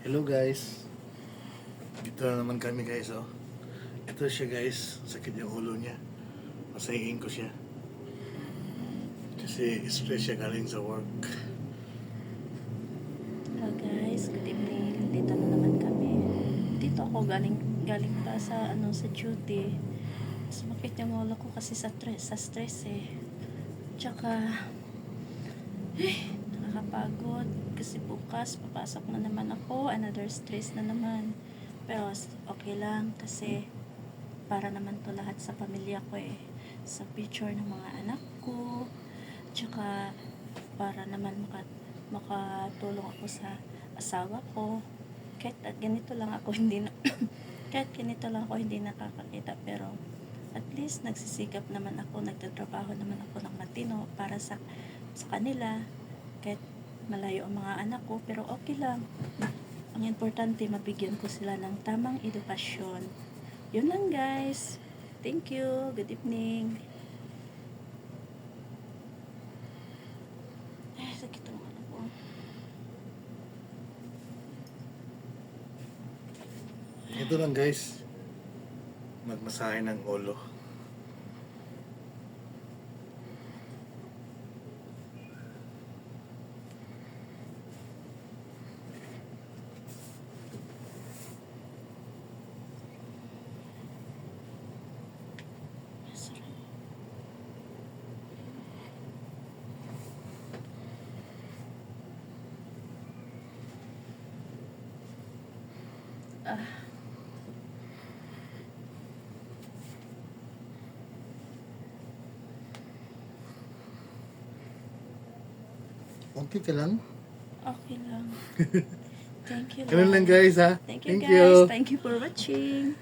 Hello guys. Dito na naman kami guys oh. Ito siya guys, sakit yung ulo niya. Masahihin ko siya. Kasi stress siya galing sa work. Hello guys, good evening. Dito na naman kami. Dito ako galing pa sa sa duty. Sumakit yung ulo ko kasi sa stress eh. Tsaka nakakapagod kasi bukas papasok na naman ako, another stress na naman. Pero okay lang kasi para naman to lahat sa pamilya ko eh. Sa future ng mga anak ko. Tsaka para naman makatulong ako sa asawa ko. Kahit ganito lang ako hindi na kahit ganito lang ako hindi nakakakita, pero at least nagsisikap naman ako, nagtatrabaho naman ako ng matino para sa kanila. Kahit malayo ang mga anak ko, pero okay lang. Ang importante, mabigyan ko sila ng tamang edukasyon. Yun lang guys. Thank you. Good evening. Ay, sakit ang ano ko. Ito lang guys. Magmasahe ng ulo. Sarap. Okay ka lang? Okay lang. Thank you. Ganun lang Lord. guys ha. Thank you guys. Thank you for watching.